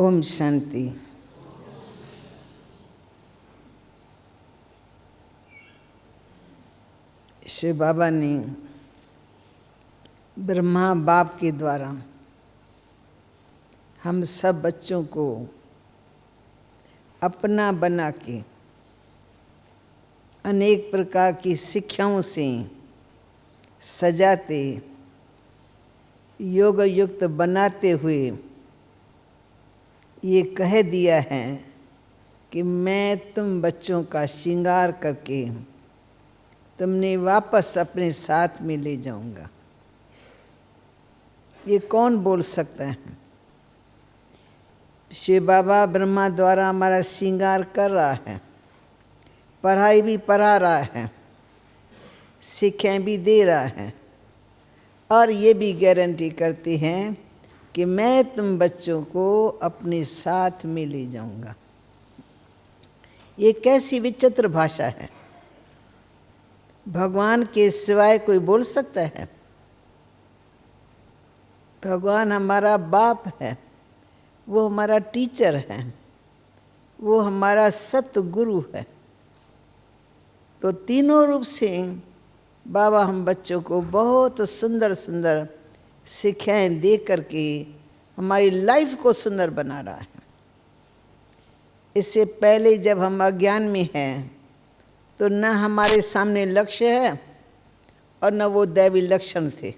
ओम शांति। शिव बाबा ने ब्रह्मा बाप के द्वारा हम सब बच्चों को अपना बना के अनेक प्रकार की शिक्षाओं से सजाते योग युक्त बनाते हुए ये कह दिया है कि मैं तुम बच्चों का श्रृंगार करके तुमने वापस अपने साथ में ले जाऊंगा। ये कौन बोल सकता है? शिव बाबा ब्रह्मा द्वारा हमारा श्रृंगार कर रहा है, पढ़ाई भी पढ़ा रहा है, शिक्षाएं भी दे रहा है और ये भी गारंटी करती हैं कि मैं तुम बच्चों को अपने साथ में ले जाऊंगा। ये कैसी विचित्र भाषा है? भगवान के सिवाय कोई बोल सकता है? भगवान हमारा बाप है, वो हमारा टीचर है, वो हमारा सतगुरु है। तो तीनों रूप से बाबा हम बच्चों को बहुत सुंदर सुंदर शिक्षाएं दे करके हमारी लाइफ को सुंदर बना रहा है। इससे पहले जब हम अज्ञान में हैं तो न हमारे सामने लक्ष्य है और न वो दैवी लक्षण थे।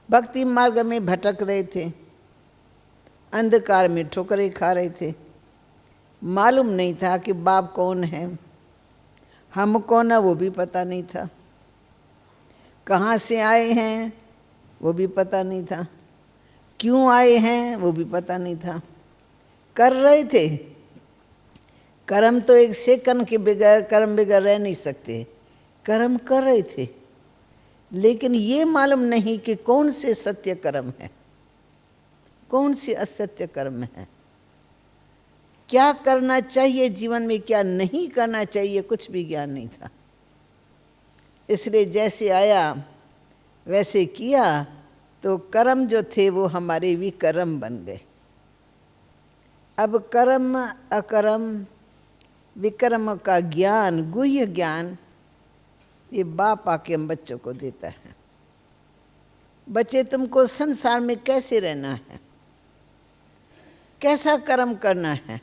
भक्ति मार्ग में भटक रहे थे, अंधकार में ठोकरें खा रहे थे। मालूम नहीं था कि बाप कौन है, हम कौन है वो भी पता नहीं था, कहाँ से आए हैं वो भी पता नहीं था, क्यों आए हैं वो भी पता नहीं था। कर रहे थे कर्म, तो एक सेकंड के बगैर कर्म बगैर रह नहीं सकते। कर्म कर रहे थे, लेकिन ये मालूम नहीं कि कौन से सत्य कर्म है, कौन से असत्य कर्म है, क्या करना चाहिए जीवन में, क्या नहीं करना चाहिए, कुछ भी ज्ञान नहीं था। इसलिए जैसे आया वैसे किया तो कर्म जो थे वो हमारे विकर्म बन गए। अब कर्म अकर्म विकर्म का ज्ञान, गुह्य ज्ञान, ये बाप आके हम बच्चों को देता है। बच्चे, तुमको संसार में कैसे रहना है, कैसा कर्म करना है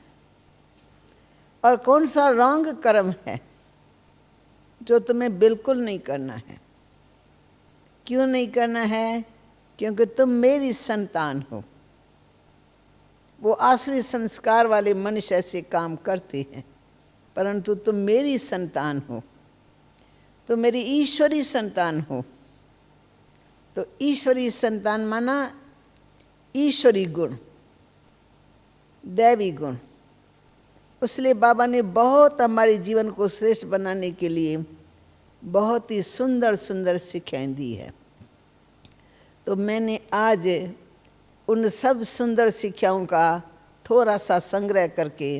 और कौन सा रॉन्ग कर्म है जो तुम्हें बिल्कुल नहीं करना है। क्यों नहीं करना है? क्योंकि तुम मेरी संतान हो। वो आश्रित संस्कार वाले मनुष्य ऐसे काम करते हैं, परंतु तुम मेरी संतान हो, तो मेरी ईश्वरी संतान हो। तो ईश्वरी संतान माना ईश्वरी गुण, दैवी गुण। इसलिए बाबा ने बहुत हमारे जीवन को श्रेष्ठ बनाने के लिए बहुत ही सुंदर सुंदर शिक्षाएं दी है। तो मैंने आज उन सब सुंदर शिक्षाओं का थोड़ा सा संग्रह करके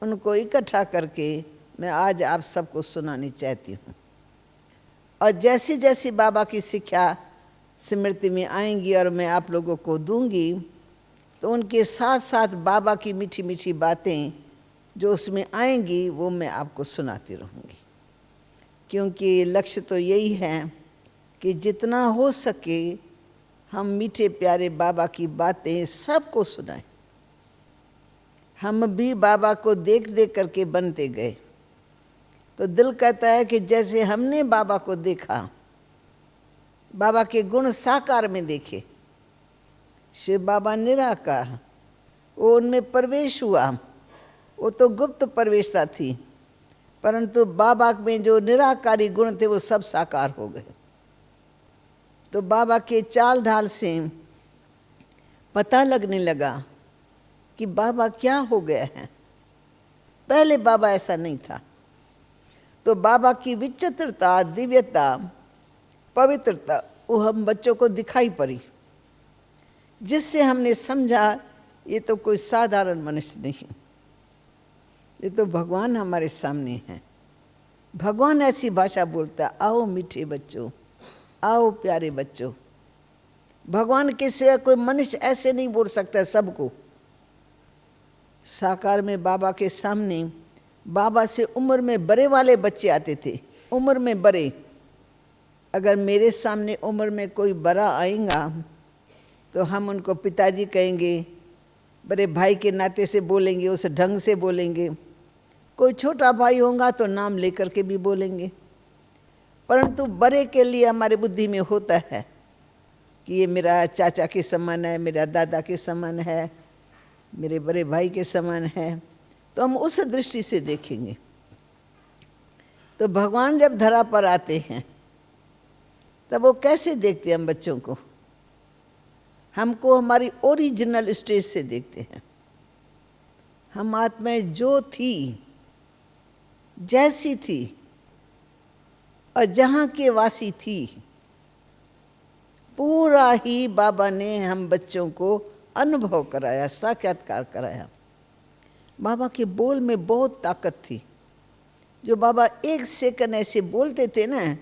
उनको इकट्ठा करके मैं आज आप सबको सुनानी चाहती हूँ। और जैसी जैसी बाबा की शिक्षा स्मृति में आएंगी और मैं आप लोगों को दूंगी, तो उनके साथ साथ बाबा की मीठी मीठी बातें जो उसमें आएंगी वो मैं आपको सुनाती रहूँगी। क्योंकि लक्ष्य तो यही है कि जितना हो सके हम मीठे प्यारे बाबा की बातें सबको सुनाएं। हम भी बाबा को देख देख करके बनते गए, तो दिल कहता है कि जैसे हमने बाबा को देखा, बाबा के गुण साकार में देखे। शिव बाबा निराकार, वो उनमें प्रवेश हुआ, वो तो गुप्त प्रवेशता थी, परंतु बाबा में जो निराकारी गुण थे वो सब साकार हो गए। तो बाबा के चाल ढाल से पता लगने लगा कि बाबा क्या हो गया है। पहले बाबा ऐसा नहीं था। तो बाबा की विचित्रता, दिव्यता, पवित्रता वो हम बच्चों को दिखाई पड़ी, जिससे हमने समझा ये तो कोई साधारण मनुष्य नहीं, ये तो भगवान हमारे सामने है। भगवान ऐसी भाषा बोलता है, आओ मीठे बच्चों, आओ प्यारे बच्चों। भगवान के सिवा कोई मनुष्य ऐसे नहीं बोल सकता सबको। साकार में बाबा के सामने बाबा से उम्र में बड़े वाले बच्चे आते थे, उम्र में बड़े। अगर मेरे सामने उम्र में कोई बड़ा आएगा तो हम उनको पिताजी कहेंगे, बड़े भाई के नाते से बोलेंगे, उस ढंग से बोलेंगे। कोई छोटा भाई होगा तो नाम लेकर के भी बोलेंगे। परंतु बड़े के लिए हमारे बुद्धि में होता है कि ये मेरा चाचा के समान है, मेरा दादा के समान है, मेरे बड़े भाई के समान है, तो हम उस दृष्टि से देखेंगे। तो भगवान जब धरा पर आते हैं तब वो कैसे देखते हैं हम बच्चों को? हमको हमारी ओरिजिनल स्टेज से देखते हैं। हम आत्माएं जो थी, जैसी थी और जहाँ के वासी थी, पूरा ही बाबा ने हम बच्चों को अनुभव कराया, साक्षात्कार कराया। बाबा के बोल में बहुत ताकत थी। जो बाबा एक सेकंड ऐसे बोलते थे ना,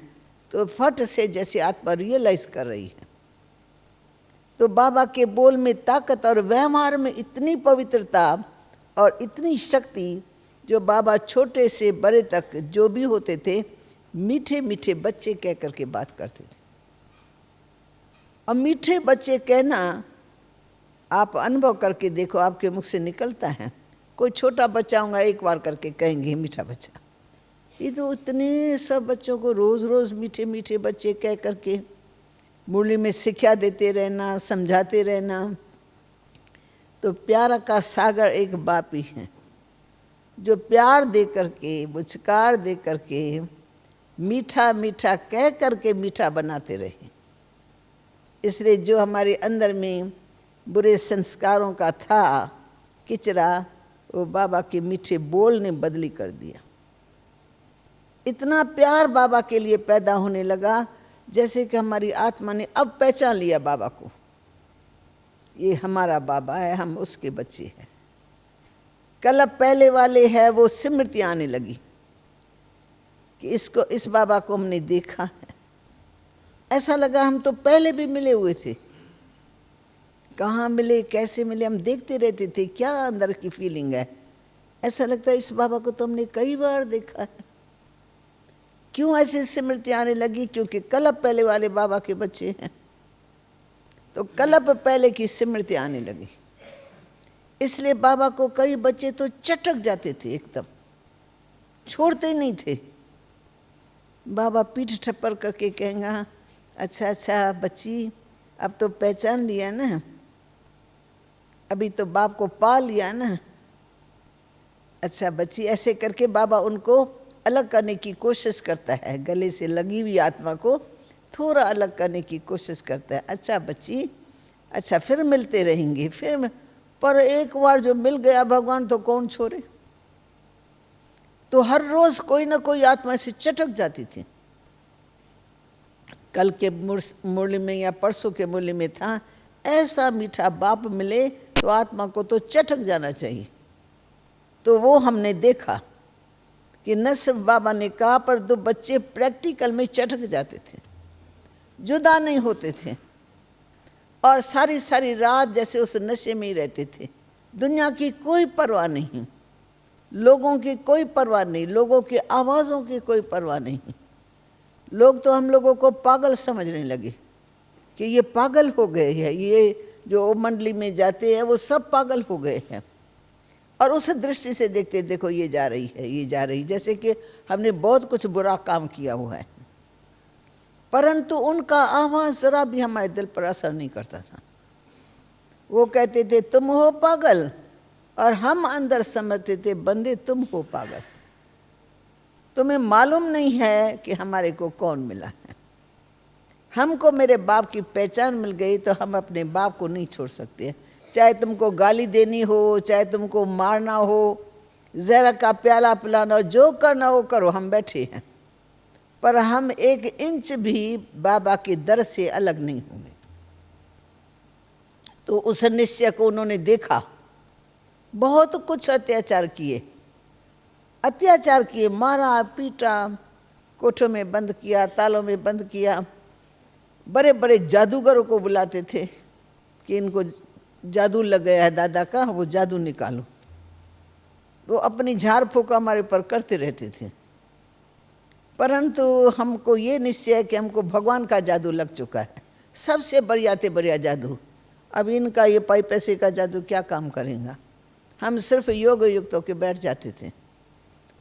तो फट से जैसे आत्मा रियलाइज कर रही है। तो बाबा के बोल में ताकत और व्यवहार में इतनी पवित्रता और इतनी शक्ति, जो बाबा छोटे से बड़े तक जो भी होते थे, मीठे मीठे बच्चे कह करके बात करते थे। और मीठे बच्चे कहना आप अनुभव करके देखो, आपके मुख से निकलता है। कोई छोटा बच्चा होगा, एक बार करके कहेंगे मीठा बच्चा। ये तो इतने सब बच्चों को रोज़ रोज़ मीठे मीठे बच्चे कह करके मुरली में शिक्षा देते रहना, समझाते रहना। तो प्यार का सागर एक बाप ही है, जो प्यार दे करके, मुस्कान दे करके, मीठा मीठा कह करके मीठा बनाते रहे। इसलिए जो हमारे अंदर में बुरे संस्कारों का था किचरा, वो बाबा के मीठे बोल ने बदली कर दिया। इतना प्यार बाबा के लिए पैदा होने लगा, जैसे कि हमारी आत्मा ने अब पहचान लिया बाबा को, ये हमारा बाबा है, हम उसके बच्चे हैं। कल पहले वाले है वो स्मृति आने लगी कि इसको, इस बाबा को हमने देखा है। ऐसा लगा हम तो पहले भी मिले हुए थे। कहाँ मिले, कैसे मिले, हम देखते रहते थे, क्या अंदर की फीलिंग है। ऐसा लगता है इस बाबा को तो हमने कई बार देखा है। क्यों ऐसी स्मृति आने लगी? क्योंकि कल्प पहले वाले बाबा के बच्चे हैं, तो कल्प पहले की स्मृति आने लगी। इसलिए बाबा को कई बच्चे तो चटक जाते थे, एकदम छोड़ते ही नहीं थे। बाबा पीठ ठप्पर करके कहेंगे, अच्छा अच्छा बच्ची, अब तो पहचान लिया ना, अभी तो बाप को पा लिया ना, अच्छा बच्ची। ऐसे करके बाबा उनको अलग करने की कोशिश करता है, गले से लगी हुई आत्मा को थोड़ा अलग करने की कोशिश करता है। अच्छा बच्ची, अच्छा फिर मिलते रहेंगे, फिर। पर एक बार जो मिल गया भगवान, तो कौन छोड़े। तो हर रोज कोई ना कोई आत्मा से चटक जाती थी। कल के मुरली में या परसों के मुरली में था, ऐसा मीठा बाप मिले तो आत्मा को तो चटक जाना चाहिए। तो वो हमने देखा कि न सिर्फ बाबा ने कहा, पर दो बच्चे प्रैक्टिकल में चटक जाते थे, जुदा नहीं होते थे, और सारी सारी रात जैसे उस नशे में ही रहते थे। दुनिया की कोई परवाह नहीं, लोगों की कोई परवाह नहीं, लोगों की आवाज़ों की कोई परवाह नहीं। लोग तो हम लोगों को पागल समझने लगे कि ये पागल हो गए हैं, ये जो मंडली में जाते हैं वो सब पागल हो गए हैं। और उस दृष्टि से देखते, देखो ये जा रही है, ये जा रही, जैसे कि हमने बहुत कुछ बुरा काम किया हुआ है। परंतु उनका आवाज़ जरा भी हमारे दिल पर असर नहीं करता था। वो कहते थे तुम हो पागल, और हम अंदर समझते थे बंदे तुम हो पागल, तुम्हें मालूम नहीं है कि हमारे को कौन मिला है। हमको मेरे बाप की पहचान मिल गई तो हम अपने बाप को नहीं छोड़ सकते। चाहे तुमको गाली देनी हो, चाहे तुमको मारना हो, जहर का प्याला पिलाना हो, जो करना हो करो, हम बैठे हैं। पर हम एक इंच भी बाबा के दर से अलग नहीं होंगे। तो उस निश्चय को उन्होंने देखा, बहुत कुछ अत्याचार किए, मारा पीटा, कोठों में बंद किया, तालों में बंद किया। बड़े बड़े जादूगरों को बुलाते थे कि इनको जादू लग गया है दादा का, वो जादू निकालो। वो अपनी झाड़ फूक हमारे ऊपर करते रहते थे, परंतु हमको ये निश्चय है कि हमको भगवान का जादू लग चुका है, सबसे बढ़िया जादू। अब इनका ये पाई पैसे का जादू क्या काम करेगा। हम सिर्फ योग युक्त होकर बैठ जाते थे,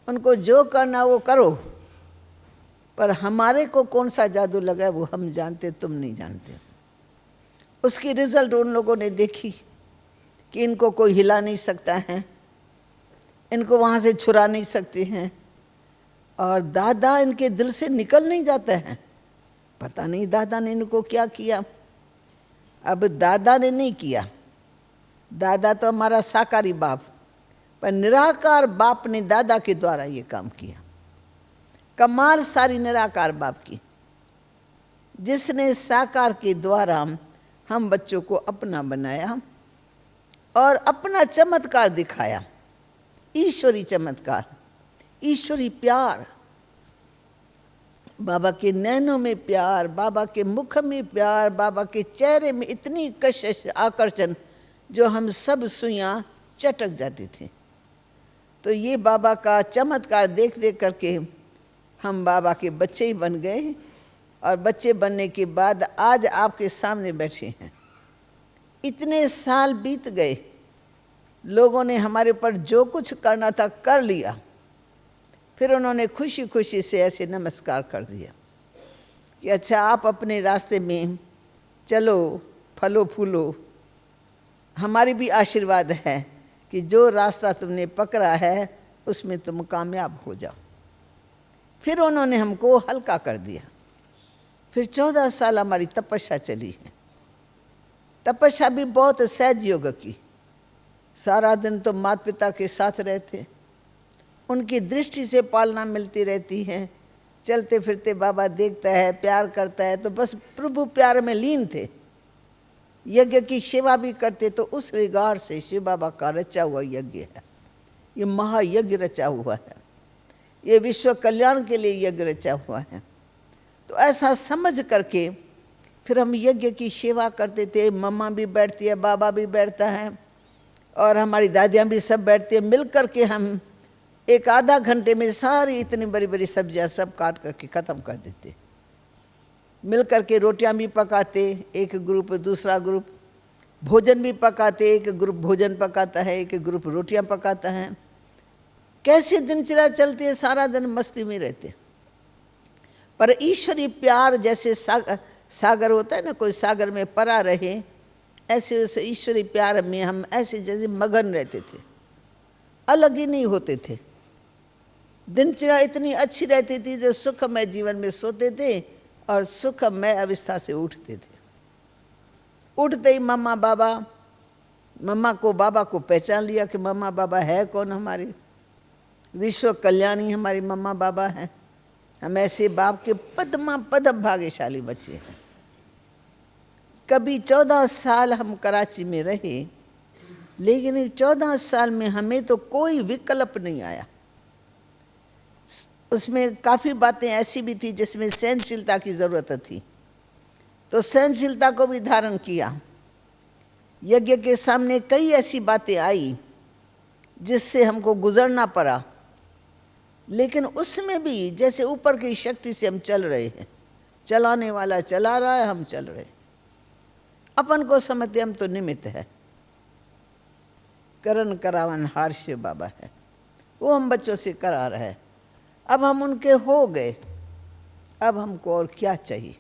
उनको जो करना वो करो, पर हमारे को कौन सा जादू लगा है वो हम जानते, तुम नहीं जानते। उसकी रिजल्ट उन लोगों ने देखी कि इनको कोई हिला नहीं सकता है, इनको वहाँ से छुड़ा नहीं सकते हैं, और दादा इनके दिल से निकल नहीं जाता है। पता नहीं दादा ने इनको क्या किया। अब दादा ने नहीं किया, दादा तो हमारा साकारी बाप, पर निराकार बाप ने दादा के द्वारा ये काम किया। कमाल सारी निराकार बाप की, जिसने साकार के द्वारा हम बच्चों को अपना बनाया और अपना चमत्कार दिखाया, ईश्वरी चमत्कार, ईश्वरी प्यार, बाबा के नैनों में प्यार, बाबा के मुख में प्यार, बाबा के चेहरे में इतनी कशिश आकर्षण जो हम सब सुइयां चटक जाती थी। तो ये बाबा का चमत्कार देख देख करके हम बाबा के बच्चे ही बन गए, और बच्चे बनने के बाद आज आपके सामने बैठे हैं। इतने साल बीत गए, लोगों ने हमारे ऊपर जो कुछ करना था कर लिया, फिर उन्होंने खुशी खुशी से ऐसे नमस्कार कर दिया कि अच्छा आप अपने रास्ते में चलो, फलो फूलो। हमारी भी आशीर्वाद है कि जो रास्ता तुमने पकड़ा है उसमें तुम कामयाब हो जाओ। फिर उन्होंने हमको हल्का कर दिया। फिर 14 साल हमारी तपस्या चली है। तपस्या भी बहुत सहज योग की। सारा दिन तो माता पिता के साथ रहते, उनकी दृष्टि से पालना मिलती रहती है। चलते फिरते बाबा देखता है, प्यार करता है, तो बस प्रभु प्यार में लीन थे। यज्ञ की सेवा भी करते, तो उस रिगार्ड से शिव बाबा का रचा हुआ यज्ञ है। ये महायज्ञ रचा हुआ है, ये विश्व कल्याण के लिए यज्ञ रचा हुआ है। तो ऐसा समझ करके फिर हम यज्ञ की सेवा करते थे। मम्मा भी बैठती है, बाबा भी बैठता है, और हमारी दादियाँ भी सब बैठती है। मिल करके हम एक आधा घंटे में सारी इतनी बड़ी बड़ी सब्जियां सब काट करके ख़त्म कर देते। मिल करके रोटियां भी पकाते, एक ग्रुप दूसरा ग्रुप भोजन भी पकाते, एक ग्रुप भोजन पकाता है, एक ग्रुप रोटियां पकाता है। कैसे दिनचर्या चलती है, सारा दिन मस्ती में रहते। पर ईश्वरी प्यार जैसे सागर होता है ना, कोई सागर में परा रहे, ऐसे उस ईश्वरी प्यार में हम ऐसे जैसे मगन रहते थे, अलग ही नहीं होते थे। दिनचर्या इतनी अच्छी रहती थी, जो सुखमय जीवन में सोते थे और सुखमय अवस्था से उठते थे। उठते ही मम्मा बाबा, मम्मा को बाबा को पहचान लिया कि मम्मा बाबा है कौन, हमारी विश्व कल्याणी हमारी मम्मा बाबा हैं। हम ऐसे बाप के पदम भाग्यशाली बच्चे हैं। कभी 14 साल हम कराची में रहे, लेकिन 14 साल में हमें तो कोई विकल्प नहीं आया। उसमें काफ़ी बातें ऐसी भी थी जिसमें सहनशीलता की ज़रूरत थी, तो सहनशीलता को भी धारण किया। यज्ञ के सामने कई ऐसी बातें आई जिससे हमको गुजरना पड़ा, लेकिन उसमें भी जैसे ऊपर की शक्ति से हम चल रहे हैं। चलाने वाला चला रहा है, हम चल रहे। अपन को समझते हम तो निमित्त है। करण करावन हार शिव बाबा है, वो हम बच्चों से करा रहे हैं। अब हम उनके हो गए, अब हमको और क्या चाहिए।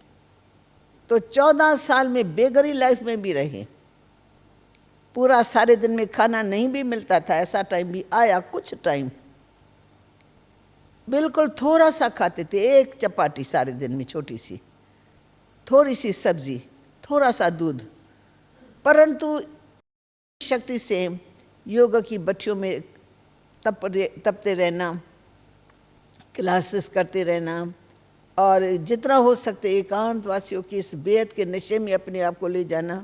तो 14 साल में बेघरी लाइफ में भी रहे। पूरा सारे दिन में खाना नहीं भी मिलता था, ऐसा टाइम भी आया। कुछ टाइम बिल्कुल थोड़ा सा खाते थे, एक चपाटी सारे दिन में, छोटी सी, थोड़ी सी सब्जी, थोड़ा सा दूध। परंतु शक्ति से योग की भट्टियों में तपते रहना, क्लासेस करते रहना, और जितना हो सकते एकांतवासियों की इस बेहद के नशे में अपने आप को ले जाना।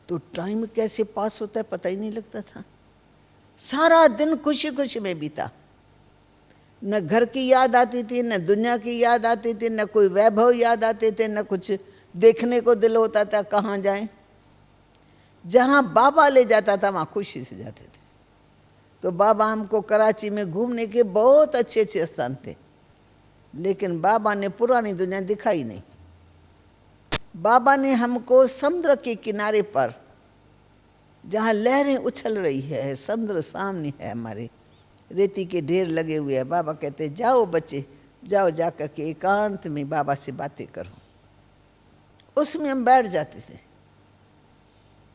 तो टाइम कैसे पास होता है पता ही नहीं लगता था। सारा दिन खुशी खुशी में बीता। न घर की याद आती थी, न दुनिया की याद आती थी, न कोई वैभव याद आते थे, न कुछ देखने को दिल होता था कहाँ जाएं। जहाँ बाबा ले जाता था वहाँ खुशी से जाते थे। तो बाबा हमको कराची में घूमने के बहुत अच्छे अच्छे स्थान थे, लेकिन बाबा ने पुरानी दुनिया दिखाई नहीं। बाबा ने हमको समुद्र के किनारे पर, जहाँ लहरें उछल रही है, समुद्र सामने है, हमारे रेती के ढेर लगे हुए हैं, बाबा कहते जाओ बच्चे जाओ, जाकर के एकांत में बाबा से बातें करो। उसमें हम बैठ जाते थे।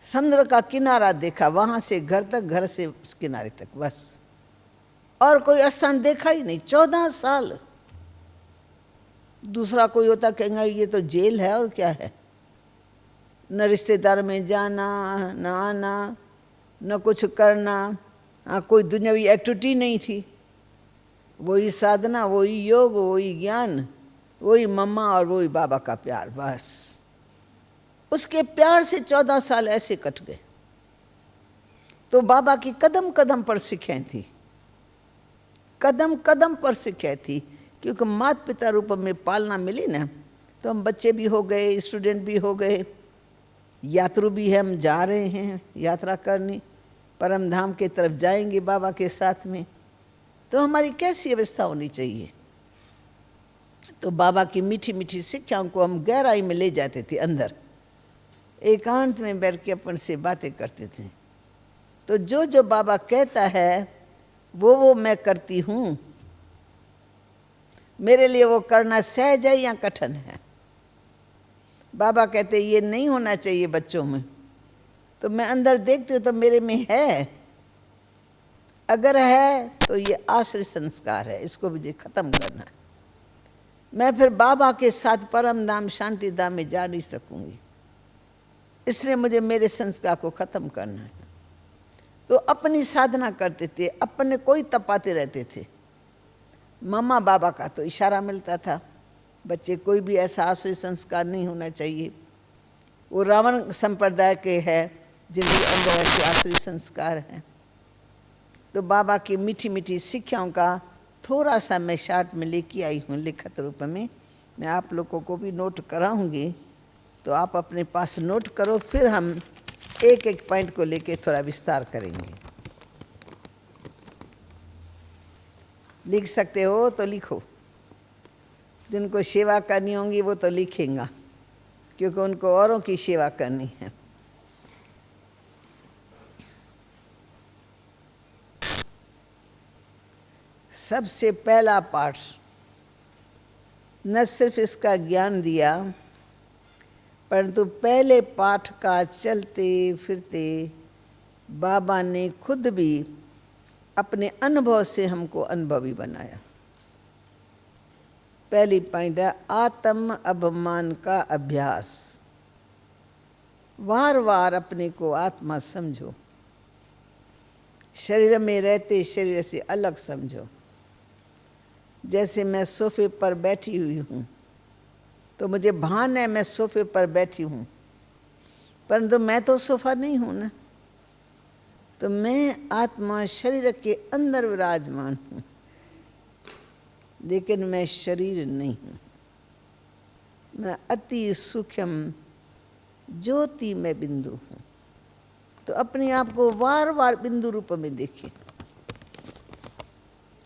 समुद्र का किनारा देखा, वहाँ से घर तक, घर से उस किनारे तक, बस और कोई स्थान देखा ही नहीं। 14 साल। दूसरा कोई होता कहेंगे ये तो जेल है और क्या है, न रिश्तेदार में जाना, न आना, न कुछ करना। हाँ, कोई दुनियावी एक्टिविटी नहीं थी, वही साधना, वही योग, वही ज्ञान, वही मम्मा और वही बाबा का प्यार, बस। उसके प्यार से 14 साल ऐसे कट गए। तो बाबा की कदम कदम पर सिखें थी, कदम कदम पर सिखें थी, क्योंकि माता पिता रूप में पालना मिली ना, तो हम बच्चे भी हो गए, स्टूडेंट भी हो गए, यात्रु भी है, हम जा रहे हैं यात्रा करने, परम धाम के तरफ जाएंगे बाबा के साथ में। तो हमारी कैसी अवस्था होनी चाहिए। तो बाबा की मीठी मीठी शिक्षाओं को हम गहराई में ले जाते थे, अंदर एकांत में बैठ के अपन से बातें करते थे। तो जो जो बाबा कहता है वो मैं करती हूँ। मेरे लिए वो करना सहज है या कठिन है। बाबा कहते ये नहीं होना चाहिए बच्चों में, तो मैं अंदर देखती हूँ तो मेरे में है। अगर है तो ये आश्रय संस्कार है, इसको मुझे खत्म करना है। मैं फिर बाबा के साथ परम धाम शांति धाम में जा नहीं सकूंगी, इसलिए मुझे मेरे संस्कार को खत्म करना है। तो अपनी साधना करते थे, अपने कोई तपाते रहते थे। मम्मा बाबा का तो इशारा मिलता था, बच्चे कोई भी ऐसा आश्रय संस्कार नहीं होना चाहिए। वो रावण संप्रदाय के हैं जिनके अंदर ऐसे आश्रय संस्कार हैं। तो बाबा की मीठी मीठी शिक्षाओं का थोड़ा सा मैं शार्ट में लेके आई हूँ लिखित रूप में। मैं आप लोगों को भी नोट कराऊंगी, तो आप अपने पास नोट करो, फिर हम एक एक पॉइंट को लेके थोड़ा विस्तार करेंगे। लिख सकते हो तो लिखो, जिनको सेवा करनी होगी वो तो लिखेंगे, क्योंकि उनको औरों की सेवा करनी है। सबसे पहला पाठ, न सिर्फ इसका ज्ञान दिया, परंतु पहले पाठ का चलते फिरते बाबा ने खुद भी अपने अनुभव से हमको अनुभवी बनाया। पहली पॉइंट है आत्म अभिमान का अभ्यास। बार बार अपने को आत्मा समझो, शरीर में रहते शरीर से अलग समझो। जैसे मैं सोफे पर बैठी हुई हूँ तो मुझे भान है मैं सोफे पर बैठी हूँ, परंतु मैं तो सोफा नहीं हूँ ना। तो मैं आत्मा शरीर के अंदर विराजमान हूँ, लेकिन मैं शरीर नहीं हूँ। मैं अति सूक्ष्म ज्योति में बिंदु हूँ। तो अपने आप को बार बार बिंदु रूप में देखिए,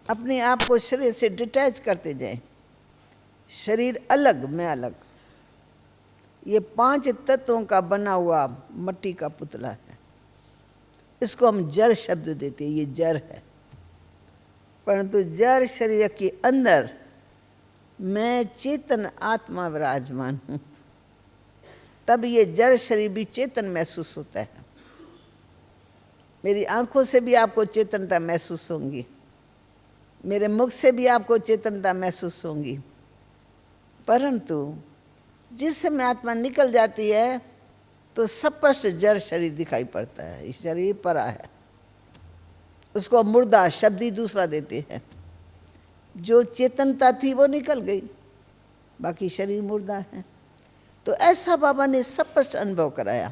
अपने आप को शरीर से डिटैच करते जाएं। शरीर अलग, मैं अलग। ये 5 तत्वों का बना हुआ मट्टी का पुतला है, इसको हम जड़ शब्द देते हैं, ये जड़ है। परंतु जड़ शरीर के अंदर मैं चेतन आत्मा विराजमान हूँ, तब ये जड़ शरीर भी चेतन महसूस होता है। मेरी आंखों से भी आपको चेतनता महसूस होंगी, मेरे मुख से भी आपको चेतनता महसूस होंगी। परंतु जिस समय आत्मा निकल जाती है तो स्पष्ट जड़ शरीर दिखाई पड़ता है। इस शरीर परा है, उसको मुर्दा शब्द ही दूसरा देते हैं। जो चेतनता थी वो निकल गई, बाकी शरीर मुर्दा है। तो ऐसा बाबा ने स्पष्ट अनुभव कराया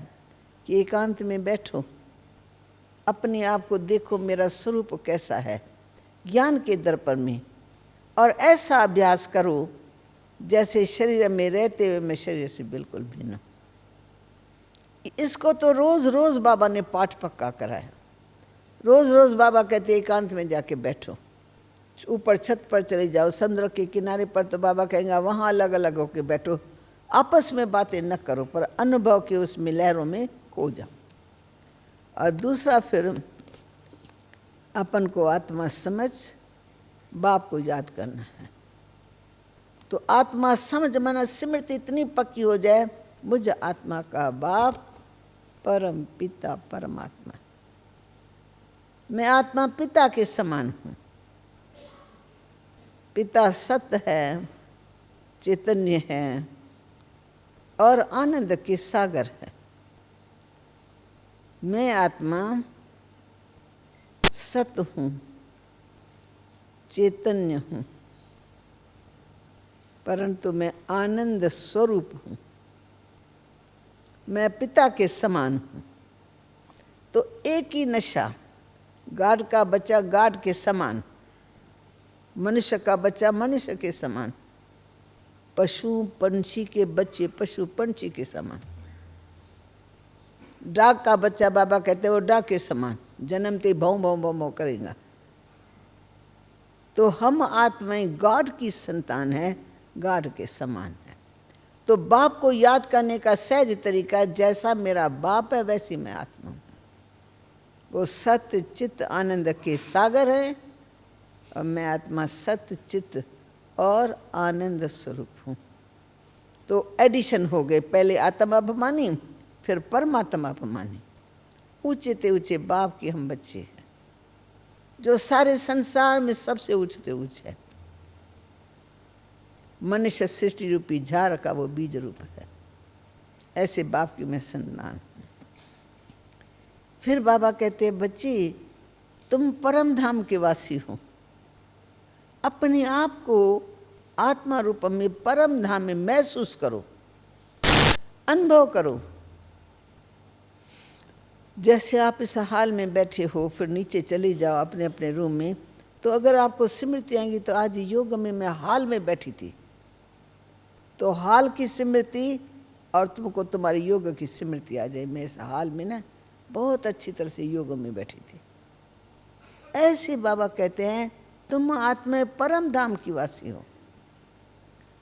कि एकांत में बैठो, अपने आप को देखो, मेरा स्वरूप कैसा है ज्ञान के दर्पण में, और ऐसा अभ्यास करो जैसे शरीर में रहते हुए मैं शरीर से बिल्कुल भिन्न हूं। इसको तो रोज रोज बाबा ने पाठ पक्का कराया। रोज रोज बाबा कहते एकांत में जाके बैठो, ऊपर छत पर चले जाओ, समुद्र के किनारे पर तो बाबा कहेंगे वहाँ अलग अलग होके बैठो, आपस में बातें न करो पर अनुभव के उसमें लहरों में खो जाओ। और दूसरा फिर अपन को आत्मा समझ बाप को याद करना है। तो आत्मा समझ माना स्मृति इतनी पक्की हो जाए, मुझ आत्मा का बाप परम पिता परमात्मा, मैं आत्मा पिता के समान हूँ। पिता सत्य है, चैतन्य है और आनंद के सागर है। मैं आत्मा सत्य हूँ, चैतन्य हूँ, परंतु मैं आनंद स्वरूप हूँ। मैं पिता के समान हूँ। तो एक ही नशा, गाड का बच्चा गाड के समान, मनुष्य का बच्चा मनुष्य के समान, पशु पंछी के बच्चे पशु पंछी के समान, डाक का बच्चा बाबा कहते वो डाक के समान जन्मते भौं भौं भौं भौं करेगा। तो हम आत्माएं गॉड की संतान है, गॉड के समान है। तो बाप को याद करने का सहज तरीका, जैसा मेरा बाप है वैसी मैं आत्मा हूँ। वो सत्य चित्त आनंद के सागर है और मैं आत्मा सत्य चित्त और आनंद स्वरूप हूँ। तो एडिशन हो गए, पहले आत्मा अभिमानी फिर परमात्मा अभिमानी। ऊंचे ते ऊंचे बाप के हम बच्चे हैं, जो सारे संसार में सबसे ऊंचते ऊंच है। मनुष्य सृष्टि रूपी झाड़ का वो बीज रूप है। ऐसे बाप की मैं संतान हूँ। फिर बाबा कहते हैं बच्ची तुम परम धाम के वासी हो, अपने आप को आत्मा रूप में परम धाम में महसूस करो, अनुभव करो। जैसे आप इस हाल में बैठे हो, फिर नीचे चले जाओ अपने अपने रूम में, तो अगर आपको स्मृति आएंगी तो आज योग में मैं हाल में बैठी थी, तो हाल की स्मृति और तुमको तुम्हारी योग की स्मृति आ जाए। मैं इस हाल में ना बहुत अच्छी तरह से योग में बैठी थी। ऐसे बाबा कहते हैं तुम आत्मा परम धाम की वासी हो,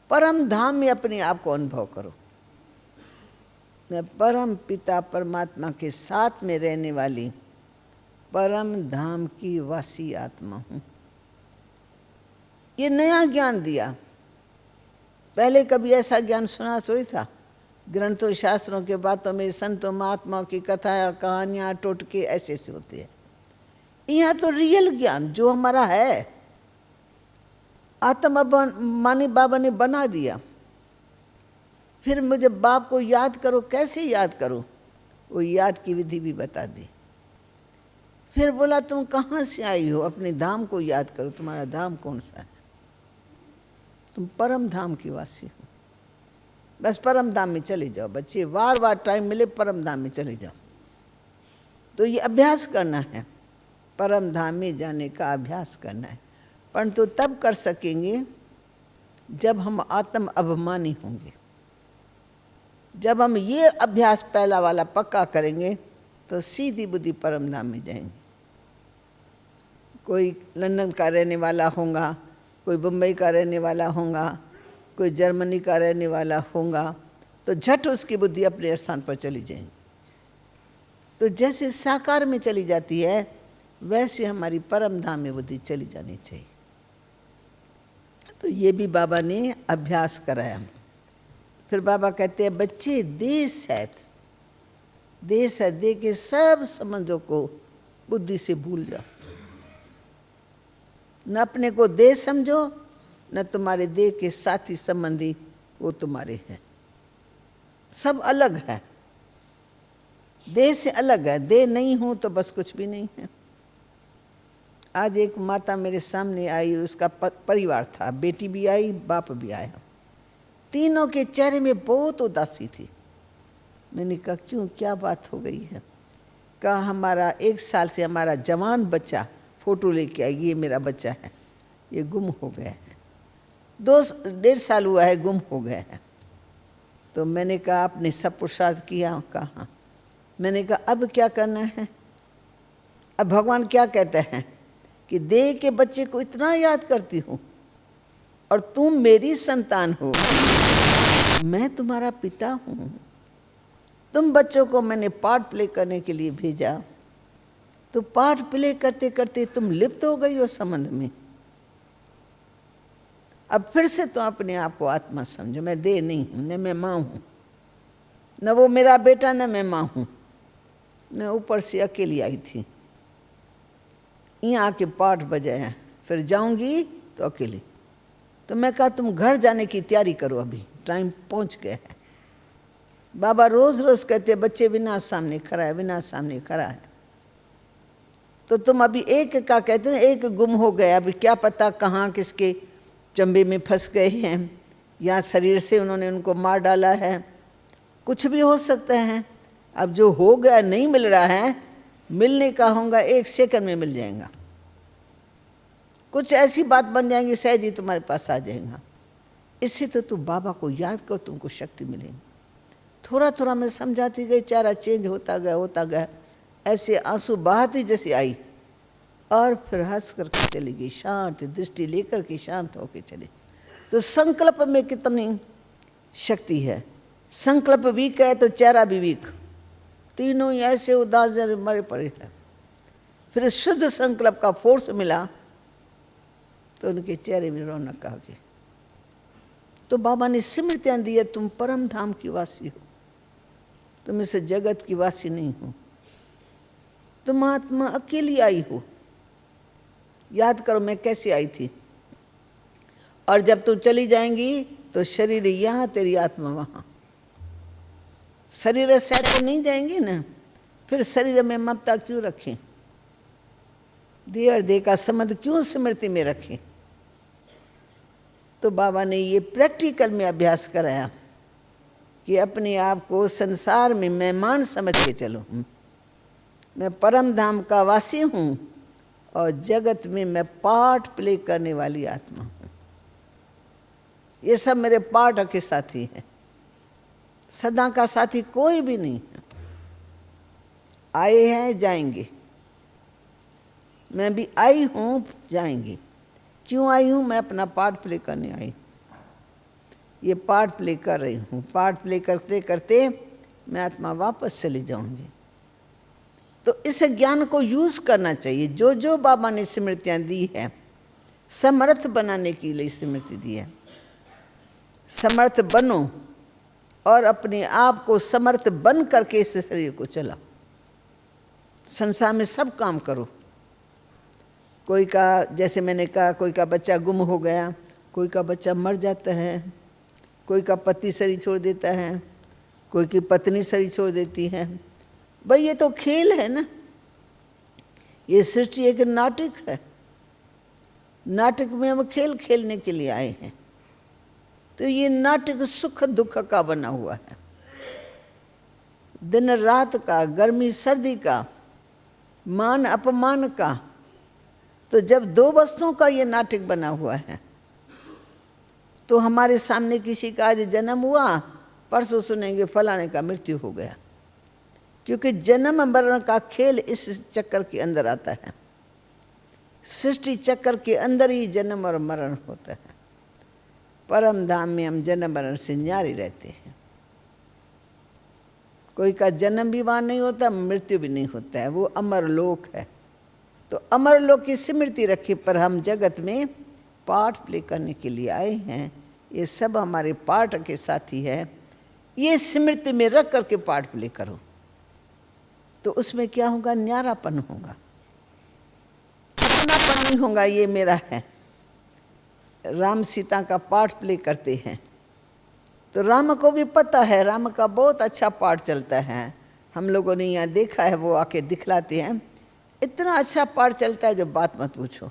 परम धाम में अपने आप को अनुभव करो। मैं परम पिता परमात्मा के साथ में रहने वाली परम धाम की वासी आत्मा हूँ। ये नया ज्ञान दिया, पहले कभी ऐसा ज्ञान सुना थोड़ी था। ग्रंथों शास्त्रों के बातों में संतों महात्माओं की कथाएं कहानियाँ टोटके ऐसे ऐसे होते हैं। यहाँ तो रियल ज्ञान जो हमारा है, आत्मा मानी बाबा ने बना दिया। फिर मुझे बाप को याद करो, कैसे याद करो, वो याद की विधि भी बता दी। फिर बोला तुम कहाँ से आई हो, अपने धाम को याद करो, तुम्हारा धाम कौन सा है। तुम परम धाम की वासी हो, बस परम धाम में चले जाओ बच्चे, बार बार टाइम मिले परम धाम में चले जाओ। तो ये अभ्यास करना है, परम धाम में जाने का अभ्यास करना है। परंतु तब कर सकेंगे जब हम आत्म अभिमानी होंगे। जब हम ये अभ्यास पहला वाला पक्का करेंगे तो सीधी बुद्धि परम धाम में जाएंगे। कोई लंदन का रहने वाला होगा, कोई मुंबई का रहने वाला होगा, कोई जर्मनी का रहने वाला होगा, तो झट उसकी बुद्धि अपने स्थान पर चली जाएगी। तो जैसे साकार में चली जाती है वैसे हमारी परम धाम में बुद्धि चली जानी चाहिए। तो ये भी बाबा ने अभ्यास कराया। फिर बाबा कहते हैं बच्चे देश है, देश है, देह के सब संबंधों को बुद्धि से भूल जाओ। न अपने को देह समझो, न तुम्हारे देह के साथी संबंधी वो तुम्हारे हैं। सब अलग है, देह से अलग है। देह नहीं हूं तो बस कुछ भी नहीं है। आज एक माता मेरे सामने आई, उसका परिवार था, बेटी भी आई, बाप भी आया। तीनों के चेहरे में बहुत उदासी थी। मैंने कहा क्यों, क्या बात हो गई है। कहा हमारा 1 साल से हमारा जवान बच्चा, फोटो लेके आई, ये मेरा बच्चा है, ये गुम हो गया है। 2-1.5 साल हुआ है गुम हो गया है। तो मैंने कहा आपने सब पुरुषार्थ किया? कहा। मैंने कहा अब क्या करना है? अब भगवान क्या कहते हैं कि देह के बच्चे को इतना याद करती हूँ और तुम मेरी संतान हो, मैं तुम्हारा पिता हूँ। तुम बच्चों को मैंने पार्ट प्ले करने के लिए भेजा, तो पार्ट प्ले करते करते तुम लिप्त हो गई हो संबंध में। अब फिर से तुम अपने आप को आत्मा समझो। मैं देह नहीं हूँ, न मैं माँ हूँ, न वो मेरा बेटा, न मैं माँ हूँ। मैं ऊपर से अकेली आई थी, यहाँ आके पाठ बजाया, फिर जाऊंगी तो अकेली। तो मैं कहा तुम घर जाने की तैयारी करो, अभी टाइम पहुंच गया है। बाबा रोज रोज कहते बच्चे विनाश सामने खड़ा है, विनाश सामने खड़ा है। तो तुम अभी एक का कहते हैं, एक गुम हो गया, अभी क्या पता कहाँ किसके चंबे में फंस गए हैं, या शरीर से उन्होंने उनको मार डाला है, कुछ भी हो सकता है। अब जो हो गया नहीं मिल रहा है, मिलने का होगा 1 सेकंड में मिल जाएगा। कुछ ऐसी बात बन जाएंगी, सहज ही तुम्हारे पास आ जाएगा। इससे तो तुम बाबा को याद करो, तुमको शक्ति मिलेगी। थोड़ा थोड़ा मैं समझाती गई, चेहरा चेंज होता गया, ऐसे आंसू बहाती जैसे आई, और फिर हंस करके चली गई, शांत दृष्टि लेकर के शांत होके चली। तो संकल्प में कितनी शक्ति है। संकल्प वीक है तो चेहरा भी वीक, तीनों ही ऐसे उदास मरे पड़े हैं। फिर शुद्ध संकल्प का फोर्स मिला तो उनके चेहरे में रौनक आ गई। तो बाबा ने स्मृतियां दी है, तुम परम धाम की वासी हो, तुम इस जगत की वासी नहीं हो, तुम आत्मा अकेली आई हो। याद करो मैं कैसे आई थी, और जब तुम चली जाएंगी तो शरीर यहाँ, तेरी आत्मा वहाँ। शरीर से तो नहीं जाएंगी ना, फिर शरीर में ममता क्यों रखें, देह और देह का संबंध क्यों स्मृति में रखें। तो बाबा ने ये प्रैक्टिकल में अभ्यास कराया कि अपने आप को संसार में मेहमान समझ के चलो। मैं परम धाम का वासी हूँ और जगत में मैं पार्ट प्ले करने वाली आत्मा हूँ। ये सब मेरे पार्ट के साथी हैं, सदा का साथी कोई भी नहीं है। आए हैं जाएंगे, मैं भी आई हूँ जाएंगी। क्यों आई हूँ? मैं अपना पार्ट प्ले करने आई। ये पार्ट प्ले कर रही हूँ, पार्ट प्ले करते करते मैं आत्मा वापस चली जाऊंगी। तो इस ज्ञान को यूज करना चाहिए। जो जो बाबा ने स्मृतियाँ दी है, समर्थ बनाने के लिए स्मृति दी है। समर्थ बनो और अपने आप को समर्थ बन करके इस शरीर को चलाओ। संसार में सब काम करो। कोई का, जैसे मैंने कहा, कोई का बच्चा गुम हो गया, कोई का बच्चा मर जाता है, कोई का पति शरीर छोड़ देता है, कोई की पत्नी शरीर छोड़ देती है। भाई ये तो खेल है ना, ये सृष्टि एक नाटक है। नाटक में हम खेल खेलने के लिए आए हैं। तो ये नाटक सुख दुख का बना हुआ है, दिन रात का, गर्मी सर्दी का, मान अपमान का। तो जब 2 वस्तुओं का ये नाटक बना हुआ है, तो हमारे सामने किसी का आज जन्म हुआ, परसों सुनेंगे फलाने का मृत्यु हो गया। क्योंकि जन्म मरण का खेल इस चक्कर के अंदर आता है। सृष्टि चक्कर के अंदर ही जन्म और मरण होता है। परम धाम में हम जन्म मरण से न्यारे रहते हैं। कोई का जन्म भी वहाँ नहीं होता, मृत्यु भी नहीं होता है, वो अमर लोक है। तो अमर लोक की स्मृति रखी, पर हम जगत में पार्ट प्ले करने के लिए आए हैं। ये सब हमारे पार्ट के साथी है। ये स्मृति में रख करके पार्ट प्ले करो, तो उसमें क्या होगा? न्यारापन होगा, अपनापन नहीं होगा। ये मेरा है। राम सीता का पार्ट प्ले करते हैं, तो राम को भी पता है, राम का बहुत अच्छा पार्ट चलता है। हम लोगों ने यहाँ देखा है, वो आके दिखलाते हैं, इतना अच्छा पार्ट चलता है जो बात मत पूछो।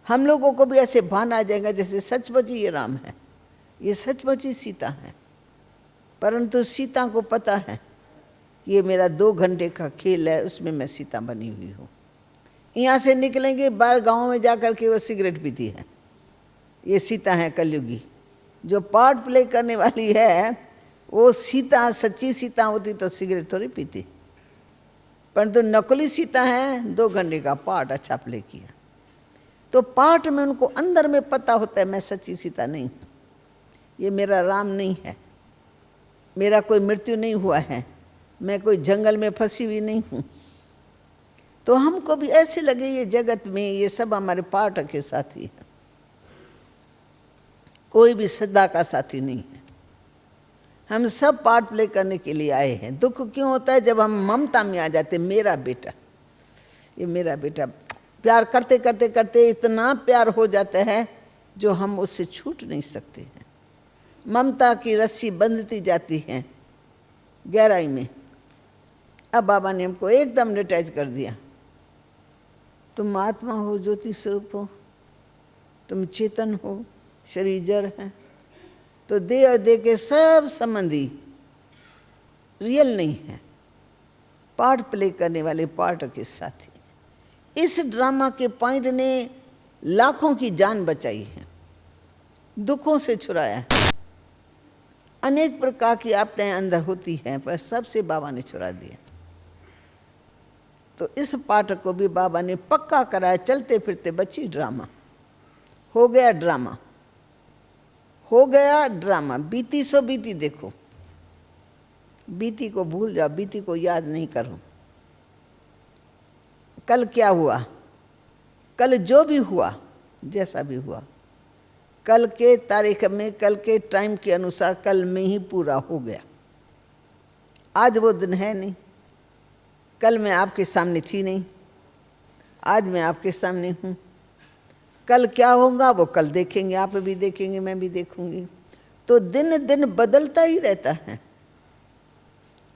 हम लोगों को भी ऐसे भान आ जाएगा जैसे सचमुच ही ये राम है, ये सचमुच ही सीता है। परंतु सीता को पता है ये मेरा 2 घंटे का खेल है, उसमें मैं सीता बनी हुई हूँ। यहाँ से निकलेंगे, बाहर गाँव में जा कर के वो सिगरेट पीती है। ये सीता है कलयुगी। जो पार्ट प्ले करने वाली है वो सीता, सच्ची सीता होती तो सिगरेट थोड़ी पीती। परंतु नकली सीता है, 2 घंटे का पाठ अच्छा प्ले किया। तो पाठ में उनको अंदर में पता होता है मैं सच्ची सीता नहीं हूँ, ये मेरा राम नहीं है, मेरा कोई मृत्यु नहीं हुआ है, मैं कोई जंगल में फंसी हुई नहीं हूँ। तो हमको भी ऐसे लगे ये जगत में ये सब हमारे पाठ के साथी हैं, कोई भी सदा का साथी नहीं है। हम सब पार्ट प्ले करने के लिए आए हैं। दुख क्यों होता है? जब हम ममता में आ जाते, मेरा बेटा, ये मेरा बेटा। प्यार करते करते करते इतना प्यार हो जाता है जो हम उससे छूट नहीं सकते हैं। ममता की रस्सी बंधती जाती है गहराई में। अब बाबा ने हमको एकदम डिटैच कर दिया। तुम आत्मा हो, ज्योति स्वरूप हो, तुम चेतन हो, शरीर जड़ है। तो देह और देह के सब संबंधी रियल नहीं है, पार्ट प्ले करने वाले पार्ट के साथी। इस ड्रामा के पॉइंट ने लाखों की जान बचाई है, दुखों से छुड़ाया है। अनेक प्रकार की आपदाएं अंदर होती हैं, पर सबसे बाबा ने छुड़ा दिया। तो इस पाठ को भी बाबा ने पक्का कराया। चलते फिरते बच्ची ड्रामा हो गया, ड्रामा हो गया, ड्रामा। बीती सो बीती देखो, बीती को भूल जाओ, बीती को याद नहीं करो। कल क्या हुआ, कल जो भी हुआ, जैसा भी हुआ, कल के तारीख में, कल के टाइम के अनुसार कल में ही पूरा हो गया। आज वो दिन है नहीं। कल मैं आपके सामने थी नहीं, आज मैं आपके सामने हूँ। कल क्या होगा वो कल देखेंगे, आप भी देखेंगे, मैं भी देखूंगी। तो दिन दिन बदलता ही रहता है,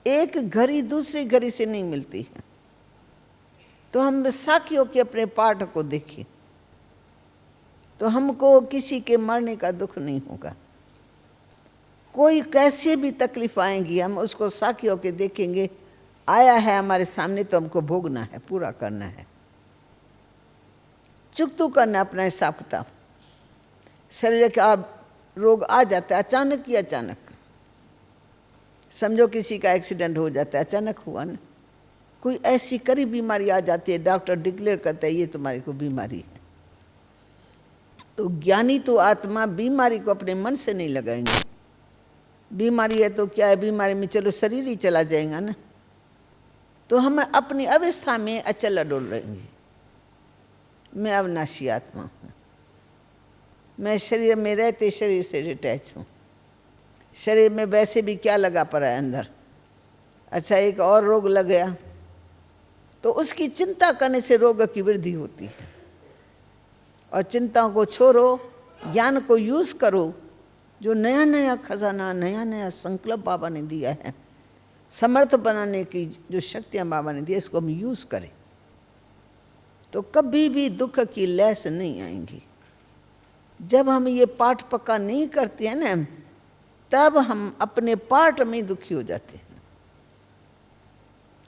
एक घड़ी दूसरी घड़ी से नहीं मिलती है। तो हम साखियों के अपने पाठ को देखें तो हमको किसी के मरने का दुख नहीं होगा। कोई कैसे भी तकलीफ आएंगी, हम उसको साखियों के देखेंगे। आया है हमारे सामने तो हमको भोगना है, पूरा करना है, चुकतू करना अपना हिसाब किताब। शरीर का रोग आ जाता है अचानक ही, अचानक। समझो किसी का एक्सीडेंट हो जाता है, अचानक हुआ ना। कोई ऐसी कड़ी बीमारी आ जाती है, डॉक्टर डिक्लेयर करता है ये तुम्हारी को बीमारी है। तो ज्ञानी तो आत्मा बीमारी को अपने मन से नहीं लगाएंगे। बीमारी है तो क्या है, बीमारी में चलो शरीर ही चला जाएगा ना। तो हम अपनी अवस्था में अचल अडोल रहेंगे। मैं अविनाशी आत्मा हूँ, मैं शरीर में रहते शरीर से डिटैच हूँ। शरीर में वैसे भी क्या लगा पड़ा है अंदर। अच्छा, एक और रोग लग गया तो उसकी चिंता करने से रोग की वृद्धि होती है। और चिंताओं को छोड़ो, ज्ञान को यूज़ करो। जो नया नया खजाना, नया नया संकल्प बाबा ने दिया है, समर्थ बनाने की जो शक्तियाँ बाबा ने दी, इसको हम यूज़ करें तो कभी भी दुख की लहस नहीं आएंगी। जब हम ये पाठ पक्का नहीं करते हैं ना, तब हम अपने पाठ में दुखी हो जाते हैं।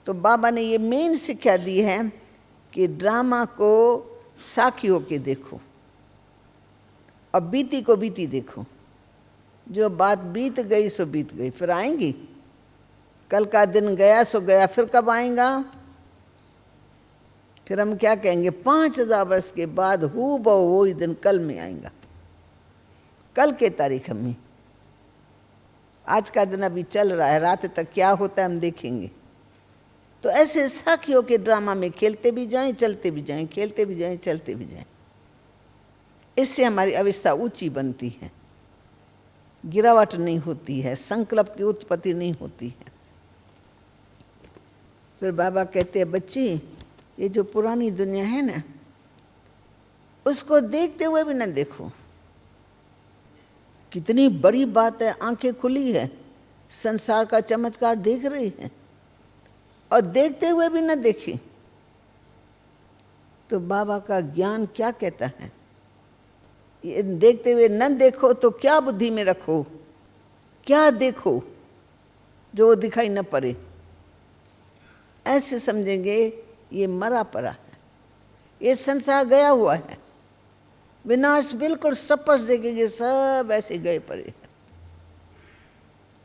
तो बाबा ने ये मेन शिक्षा दी है कि ड्रामा को साखी होके देखो और बीती को बीती देखो। जो बात बीत गई सो बीत गई, फिर आएंगी। कल का दिन गया सो गया, फिर कब आएगा? फिर हम क्या कहेंगे? 5000 वर्ष के बाद हूबहू वही दिन कल में आएगा, कल के तारीख में। आज का दिन अभी चल रहा है, रात तक क्या होता है हम देखेंगे। तो ऐसे साखियों के ड्रामा में खेलते भी जाएं, चलते भी जाएं, खेलते भी जाएं, चलते भी जाएं। इससे हमारी अवस्था ऊंची बनती है, गिरावट नहीं होती है, संकल्प की उत्पत्ति नहीं होती है। फिर बाबा कहते हैं, बच्ची ये जो पुरानी दुनिया है ना, उसको देखते हुए भी न देखो। कितनी बड़ी बात है, आंखें खुली है, संसार का चमत्कार देख रही है और देखते हुए भी न देखी। तो बाबा का ज्ञान क्या कहता है? ये देखते हुए न देखो तो क्या बुद्धि में रखो, क्या देखो जो वो दिखाई न पड़े। ऐसे समझेंगे ये मरा पड़ा है, ये संसार गया हुआ है, विनाश बिल्कुल स्पष्ट देखेंगे, सब ऐसे गए पड़े हैं।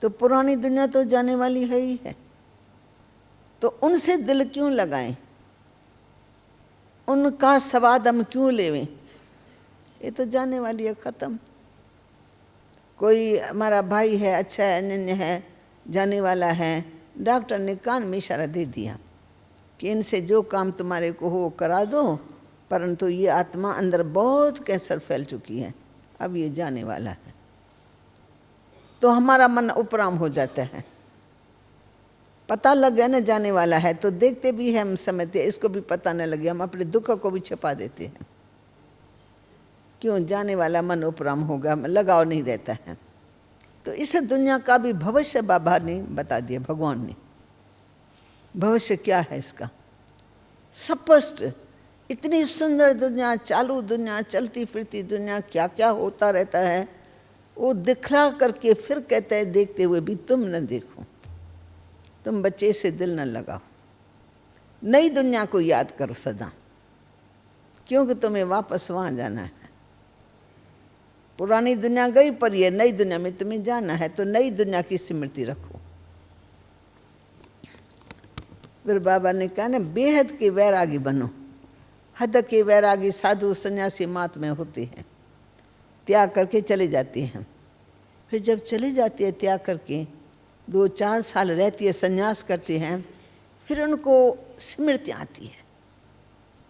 तो पुरानी दुनिया तो जाने वाली है ही है। तो उनसे दिल क्यों लगाएं, उनका स्वाद हम क्यों लेवें? ये तो जाने वाली है, ख़त्म। कोई हमारा भाई है, अच्छा है, अनन्य है, जाने वाला है, डॉक्टर ने कान में इशारा दे दिया कि इनसे जो काम तुम्हारे को हो करा दो, परंतु ये आत्मा अंदर बहुत कैंसर फैल चुकी है, अब ये जाने वाला है। तो हमारा मन उपराम हो जाता है, पता लग गया ना जाने वाला है, तो देखते भी हैं, हम समझते इसको भी पता न लगे, हम अपने दुख को भी छिपा देते हैं। क्यों? जाने वाला मन उपराम होगा, लगाव नहीं रहता है। तो इस दुनिया का भी भविष्य बाबा ने बता दिया, भगवान ने। भविष्य क्या है इसका स्पष्ट। इतनी सुंदर दुनिया, चालू दुनिया, चलती फिरती दुनिया, क्या क्या होता रहता है, वो दिखला करके फिर कहते हैं देखते हुए भी तुम न देखो, तुम बच्चे से दिल न लगाओ, नई दुनिया को याद करो सदा, क्योंकि तुम्हें वापस वहाँ जाना है। पुरानी दुनिया गई पर ये नई दुनिया में तुम्हें जाना है, तो नई दुनिया की स्मृति रखो। फिर बाबा ने कहा ना, बेहद के वैरागी बनो। हद के वैरागी साधु सन्यासी महात्मा होते हैं, त्याग करके चले जाते हैं। फिर जब चली जाती है त्याग करके, 2-4 साल रहती है, संन्यास करते हैं, फिर उनको स्मृति आती है,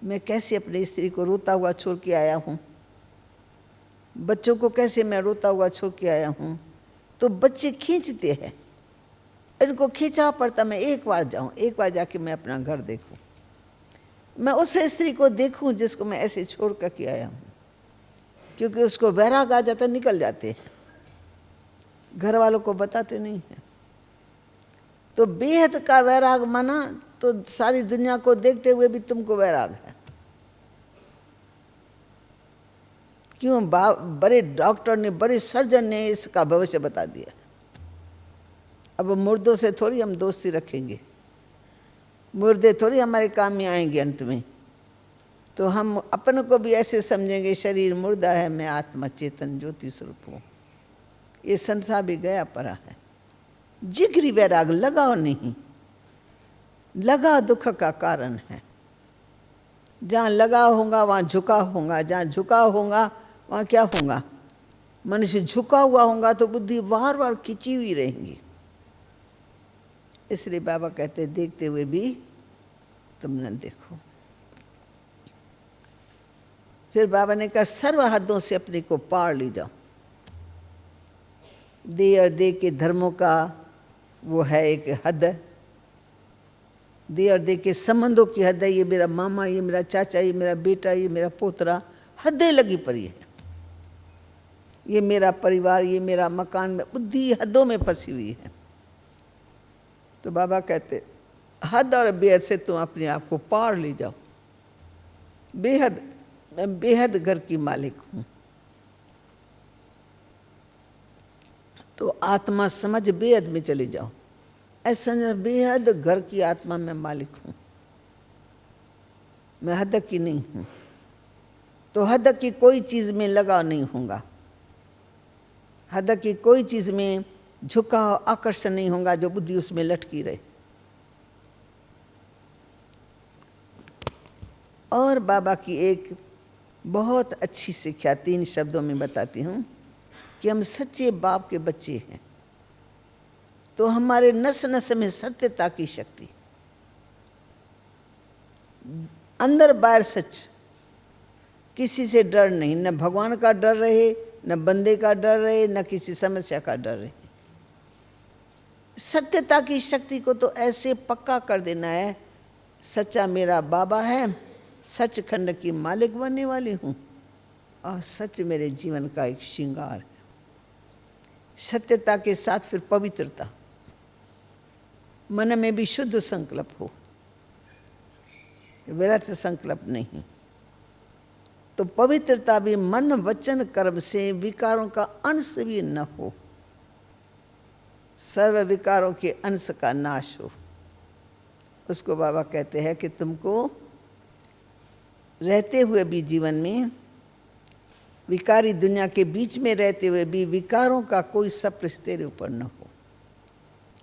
मैं कैसे अपनी स्त्री को रोता हुआ छोड़ के आया हूँ, बच्चों को कैसे मैं रोता हुआ छोड़ के आया हूँ। तो बच्चे खींचते हैं, इनको खींचा पड़ता, मैं एक बार जाऊँ, एक बार जाके मैं अपना घर देखूँ, मैं उस स्त्री को देखूँ जिसको मैं ऐसे छोड़ करके आया हूँ। क्योंकि उसको वैराग आ जाता, निकल जाते हैं, घर वालों को बताते नहीं हैं। तो बेहद का वैराग माना तो सारी दुनिया को देखते हुए भी तुमको वैराग है। क्यों? बड़े डॉक्टर ने, बड़े सर्जन ने इसका भविष्य बता दिया। अब मुर्दों से थोड़ी हम दोस्ती रखेंगे, मुर्दे थोड़ी हमारे काम में आएंगे अंत में। तो हम अपन को भी ऐसे समझेंगे, शरीर मुर्दा है, मैं आत्मा चेतन ज्योति स्वरूप हूँ। ये संसार भी गया पड़ा है। जिगरी वैराग लगाओ नहीं, लगा दुख का कारण है। जहाँ लगा होगा वहाँ झुका होगा, जहाँ झुका होगा वहाँ क्या होगा? मनुष्य झुका हुआ होगा तो बुद्धि बार बार खिंची हुई रहेंगी। इसलिए बाबा कहते देखते हुए भी तुम न देखो। फिर बाबा ने कहा सर्व हदों से अपने को पार ले जाओ। देह और देह के धर्मों का वो है एक हद, देह और देह के संबंधों की हद है। ये मेरा मामा, ये मेरा चाचा, ये मेरा बेटा, ये मेरा पोतरा, हदें लगी पड़ी है। ये मेरा परिवार, ये मेरा मकान, में बुद्धि हदों में फंसी हुई है। तो बाबा कहते हद और बेहद से तुम अपने आप को पार ले जाओ। बेहद, मैं बेहद घर की मालिक हूँ। तो आत्मा समझ बेहद में चले जाओ। ऐसा बेहद घर की आत्मा में मालिक हूँ, मैं हद की नहीं हूँ। तो हद की कोई चीज़ में लगाव नहीं होगा, हद की कोई चीज़ में झुकाव आकर्षण नहीं होगा जो बुद्धि उसमें लटकी रहे। और बाबा की एक बहुत अच्छी शिक्षा 3 शब्दों में बताती हूँ कि हम सच्चे बाप के बच्चे हैं। तो हमारे नस नस में सत्यता की शक्ति, अंदर बाहर सच, किसी से डर नहीं, न भगवान का डर रहे, न बंदे का डर रहे, न किसी समस्या का डर रहे। सत्यता की शक्ति को तो ऐसे पक्का कर देना है, सच्चा मेरा बाबा है, सचखंड की मालिक बनने वाली हूँ, और सच मेरे जीवन का एक श्रृंगार है। सत्यता के साथ फिर पवित्रता, मन में भी शुद्ध संकल्प हो, व्यर्थ संकल्प नहीं। तो पवित्रता भी मन वचन कर्म से विकारों का अंश भी न हो, सर्व विकारों के अंश का नाश हो। उसको बाबा कहते हैं कि तुमको रहते हुए भी जीवन में, विकारी दुनिया के बीच में रहते हुए भी विकारों का कोई सप्रश तेरे ऊपर न हो,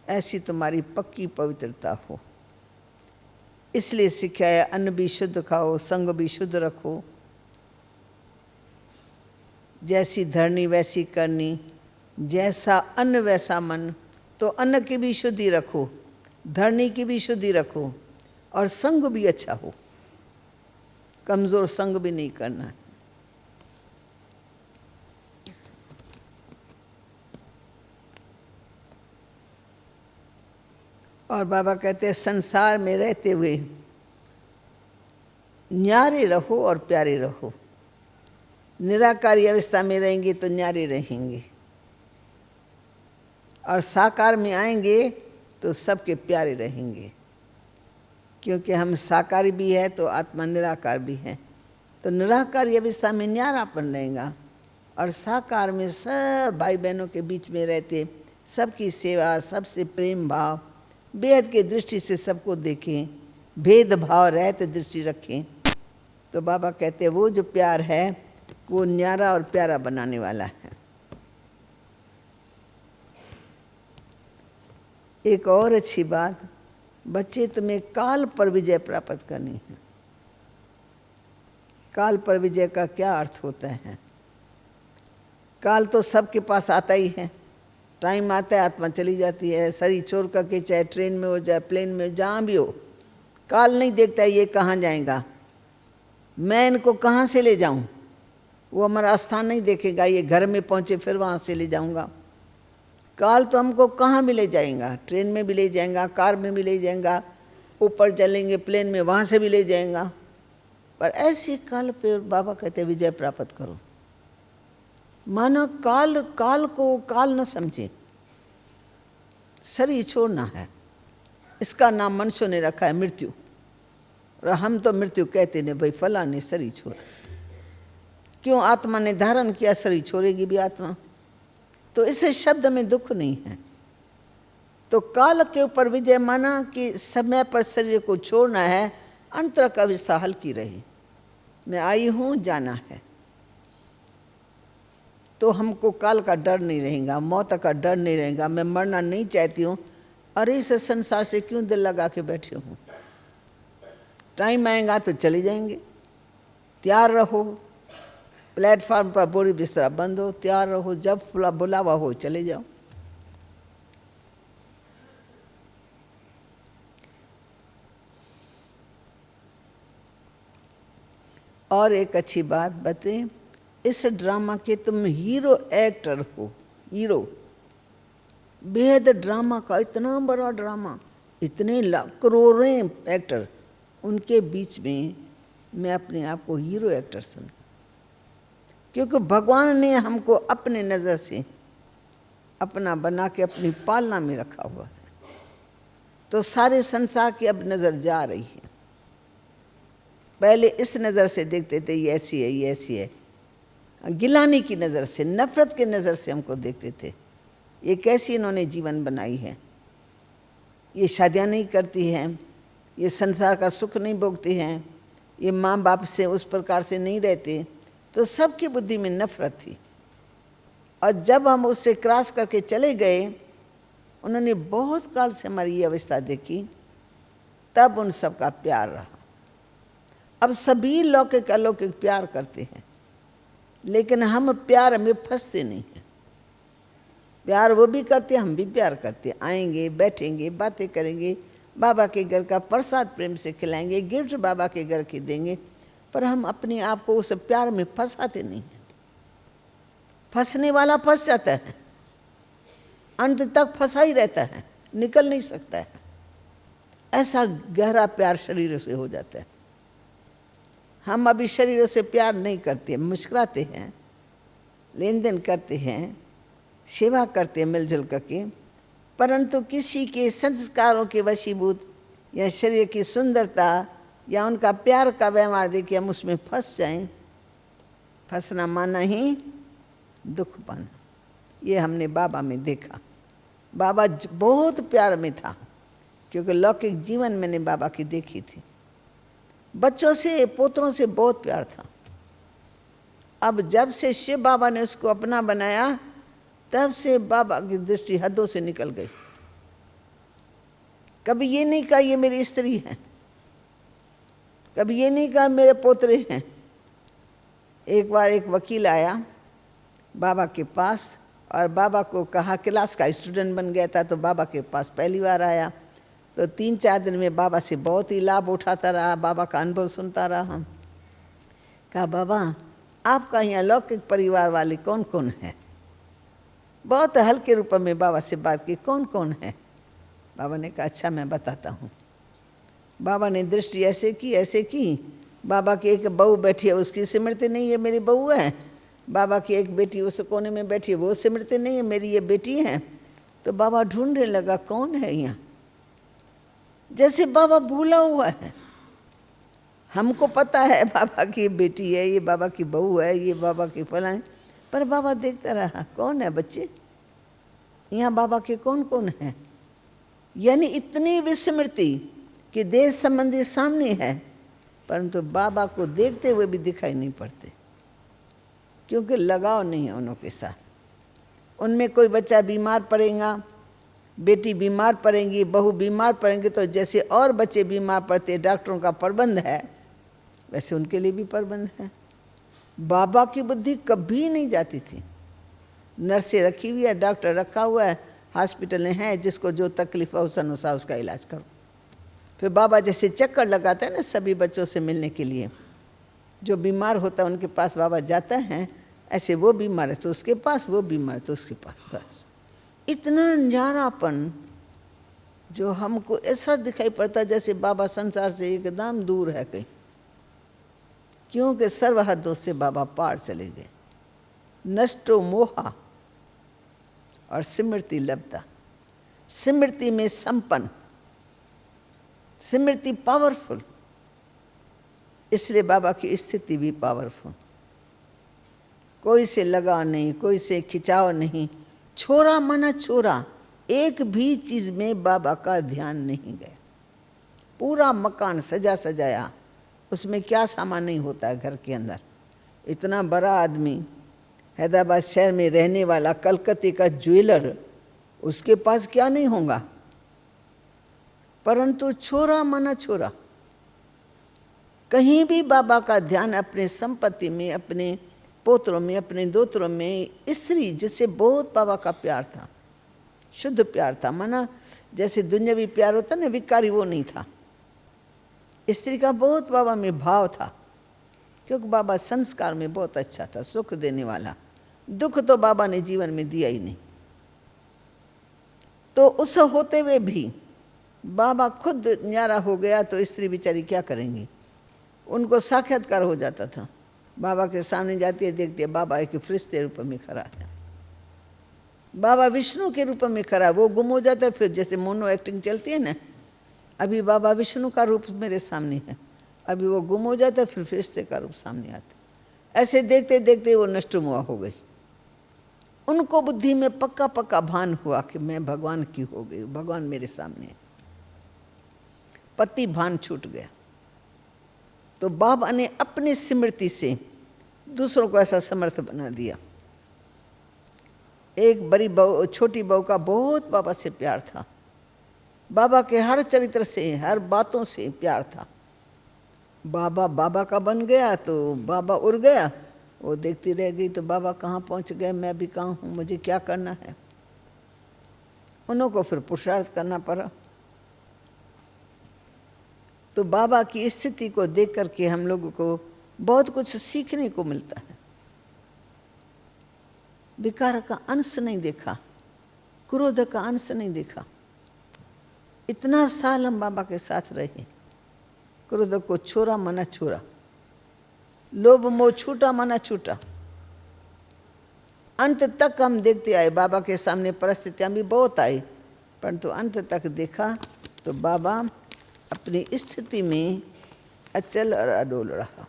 ऐसी तुम्हारी पक्की पवित्रता हो। इसलिए सिखाया अन्न भी शुद्ध खाओ, संग भी शुद्ध रखो। जैसी धरनी वैसी करनी, जैसा अन्न वैसा मन। तो अन्न की भी शुद्धि रखो, धरनी की भी शुद्धि रखो, और संग भी अच्छा हो, कमज़ोर संग भी नहीं करना। और बाबा कहते हैं संसार में रहते हुए न्यारे रहो और प्यारे रहो। निराकारी अवस्था में रहेंगे तो न्यारे रहेंगे, और साकार में आएंगे तो सबके प्यारे रहेंगे। क्योंकि हम साकारी भी है तो आत्मा निराकार भी है, तो निराकारी अवस्था में न्यारापन रहेगा, और साकार में सब भाई बहनों के बीच में रहते सबकी सेवा, सबसे प्रेम भाव, बेहद की दृष्टि से सबको देखें, भेदभाव रहित दृष्टि रखें। तो बाबा कहते हैं वो जो प्यार है वो न्यारा और प्यारा बनाने वाला है। एक और अच्छी बात, बच्चे तुम्हें काल पर विजय प्राप्त करनी है। काल पर विजय का क्या अर्थ होता है? काल तो सबके पास आता ही है, टाइम आता है आत्मा चली जाती है, शरीर छोड़ करके, चाहे ट्रेन में हो चाहे प्लेन में, जहाँ भी हो, काल नहीं देखता है ये कहाँ जाएगा, मैं इनको कहाँ से ले जाऊँ। वो हमारा स्थान नहीं देखेगा, ये घर में पहुँचे फिर वहाँ से ले जाऊँगा। काल तो हमको कहाँ भी ले जाएगा, ट्रेन में भी ले जाएगा, कार में भी ले जाएगा, ऊपर चलेंगे प्लेन में वहाँ से भी ले जाएगा। पर ऐसे काल पे बाबा कहते विजय प्राप्त करो। मानो काल को काल न समझे, शरीर छोड़ना है। इसका नाम मनुष्यों ने रखा है मृत्यु, और हम तो मृत्यु कहते नहीं भाई, फला ने शरीर छोड़ा। क्यों? आत्मा ने धारण किया, शरीर छोड़ेगी भी आत्मा, तो इसे शब्द में दुख नहीं है। तो काल के ऊपर विजय माना कि समय पर शरीर को छोड़ना है, अंतर का अवस्था हल्की रहे। मैं आई हूँ, जाना है, तो हमको काल का डर नहीं रहेगा, मौत का डर नहीं रहेगा। मैं मरना नहीं चाहती हूँ, अरे इस संसार से क्यों दिल लगा के बैठे हूँ, टाइम आएगा तो चले जाएंगे। तैयार रहो, प्लेटफार्म पर बोरी बिस्तरा बंद हो, तैयार रहो, जब बुलावा हो चले जाओ। और एक अच्छी बात बते, इस ड्रामा के तुम हीरो एक्टर हो, हीरो। बेहद ड्रामा का, इतना बड़ा ड्रामा, इतने लाख करोड़ों एक्टर, उनके बीच में मैं अपने आप को हीरो एक्टर समझ, क्योंकि भगवान ने हमको अपने नज़र से अपना बना के अपनी पालना में रखा हुआ है। तो सारे संसार की अब नज़र जा रही है। पहले इस नज़र से देखते थे ये ऐसी है, ये ऐसी है, गिलानी की नज़र से, नफरत के नज़र से हमको देखते थे, ये कैसी इन्होंने जीवन बनाई है, ये शादियाँ नहीं करती हैं, ये संसार का सुख नहीं भोगती हैं, ये माँ बाप से उस प्रकार से नहीं रहते। तो सबकी बुद्धि में नफरत थी। और जब हम उससे क्रॉस करके चले गए, उन्होंने बहुत काल से हमारी ये अवस्था देखी, तब उन सब का प्यार रहा। अब सभी लौकिक अलौकिक प्यार करते हैं, लेकिन हम प्यार में फंसते नहीं हैं। प्यार वो भी करते हैं, हम भी प्यार करते हैं। आएंगे, बैठेंगे, बातें करेंगे, बाबा के घर का प्रसाद प्रेम से खिलाएंगे, गिफ्ट बाबा के घर के देंगे, पर हम अपने आप को उस प्यार में फंसाते नहीं हैं। फंसने वाला फंस जाता है, अंत तक फंसा ही रहता है, निकल नहीं सकता है। ऐसा गहरा प्यार शरीरों से हो जाता है। हम अभी शरीरों से प्यार नहीं करते, मुस्कुराते हैं, लेन देन करते हैं, सेवा करते हैं मिलजुल करके, परंतु किसी के संस्कारों के वशीभूत या शरीर की सुंदरता या उनका प्यार का व्यवहार देख के हम उसमें फंस जाएं। फंसना माना ही दुख पाना। ये हमने बाबा में देखा। बाबा बहुत प्यार में था, क्योंकि लौकिक जीवन मैंने बाबा की देखी थी। बच्चों से, पोतरों से बहुत प्यार था। अब जब से शिव बाबा ने उसको अपना बनाया, तब से बाबा की दृष्टि हदों से निकल गई। कभी ये नहीं कहा ये मेरी स्त्री है, कभी ये नहीं कहा मेरे पोतरे हैं। एक बार एक वकील आया बाबा के पास और बाबा को कहा, क्लास का स्टूडेंट बन गया था तो बाबा के पास पहली बार आया, तो 3-4 दिन में बाबा से बहुत ही लाभ उठाता रहा, बाबा का अनुभव सुनता रहा। कहा बाबा आपका यहाँ लौकिक परिवार वाले कौन कौन है? बहुत हल्के रूप में बाबा से बात की, कौन कौन है? बाबा ने कहा अच्छा मैं बताता हूँ। बाबा ने दृष्टि ऐसे की, बाबा की एक बहू बैठी है, उसकी स्मृति नहीं है, मेरी बहू है। बाबा की एक बेटी उस कोने में बैठी है, वो स्मृति नहीं है, मेरी ये बेटी है। तो बाबा ढूंढने लगा कौन है यहाँ, जैसे बाबा भूला हुआ है। हमको पता है बाबा की बेटी है, ये बाबा की बहू है, ये बाबा की फलानी, पर बाबा देखता रहा कौन है बच्चे, यहाँ बाबा के कौन कौन है। यानी इतनी विस्मृति कि देश संबंधी सामने है, परंतु बाबा को देखते हुए भी दिखाई नहीं पड़ते, क्योंकि लगाव नहीं है उनों के साथ। उनमें कोई बच्चा बीमार पड़ेगा, बेटी बीमार पड़ेंगी, बहू बीमार पड़ेंगी, तो जैसे और बच्चे बीमार पड़ते डॉक्टरों का प्रबंध है, वैसे उनके लिए भी प्रबंध है। बाबा की बुद्धि कभी नहीं जाती थी। नर्सें रखी हुई है, डॉक्टर रखा हुआ है, हॉस्पिटलें हैं, जिसको जो तकलीफ है उस अनुसार उसका इलाज करो। फिर बाबा जैसे चक्कर लगाते हैं ना सभी बच्चों से मिलने के लिए, जो बीमार होता है उनके पास बाबा जाता है, ऐसे वो बीमार है तो उसके पास, वो बीमार है तो उसके पास। बस इतना न्यारापन जो हमको ऐसा दिखाई पड़ता जैसे बाबा संसार से एकदम दूर है कहीं, क्योंकि सर्व हदों से बाबा पार चले गए। नष्टो मोहा और स्मृति लब्धा, स्मृति में संपन्न, स्मृति पावरफुल, इसलिए बाबा की स्थिति भी पावरफुल। कोई से लगाव नहीं, कोई से खिंचाव नहीं, छोरा मना छोरा, एक भी चीज में बाबा का ध्यान नहीं गया। पूरा मकान सजा सजाया, उसमें क्या सामान नहीं होता है घर के अंदर। इतना बड़ा आदमी, हैदराबाद शहर में रहने वाला, कलकत्ते का ज्वेलर, उसके पास क्या नहीं होगा, परंतु छोरा मना छोरा, कहीं भी बाबा का ध्यान अपने संपत्ति में, अपने पोत्रों में, अपने दोत्रों में। स्त्री जिससे बहुत बाबा का प्यार था, शुद्ध प्यार था, माना जैसे दुनियावी प्यार होता ना विकारी, वो नहीं था। स्त्री का बहुत बाबा में भाव था, क्योंकि बाबा संस्कार में बहुत अच्छा था, सुख देने वाला। दुख तो बाबा ने जीवन में दिया ही नहीं। तो उस होते हुए भी बाबा खुद न्यारा हो गया तो स्त्री बेचारी क्या करेंगी। उनको साक्षात्कार हो जाता था, बाबा के सामने जाती है, देखती है बाबा एक फरिश्ते रूप में खड़ा है, बाबा विष्णु के रूप में खड़ा, वो गुम हो जाता है। फिर जैसे मोनो एक्टिंग चलती है ना, अभी बाबा विष्णु का रूप मेरे सामने है, अभी वो गुम हो जाता है, फिर फरिश्ते का रूप सामने आता है। ऐसे देखते देखते वो नष्टमुआ हो गई। उनको बुद्धि में पक्का पक्का भान हुआ कि मैं भगवान की हो गई, भगवान मेरे सामने है। पति भान छूट गया। तो बाबा ने अपनी स्मृति से दूसरों को ऐसा समर्थ बना दिया। एक बड़ी बहू, छोटी बहू का बहुत बाबा से प्यार था, बाबा के हर चरित्र से, हर बातों से प्यार था। बाबा का बन गया तो बाबा उड़ गया, वो देखती रह गई तो बाबा कहाँ पहुँच गए, मैं भी कहाँ हूँ, मुझे क्या करना है। उनको फिर पुरुषार्थ करना पड़ा। तो बाबा की स्थिति को देख करके हम लोगों को बहुत कुछ सीखने को मिलता है। विकार का अंश नहीं देखा, क्रोध का अंश नहीं देखा। इतना साल हम बाबा के साथ रहे, क्रोध को छोड़ा मना छोड़ा, लोभ मोह छूटा मना छूटा। अंत तक हम देखते आए, बाबा के सामने परिस्थितियां भी बहुत आई, परंतु अंत तक देखा तो बाबा अपनी स्थिति में अचल और अडोल रहा।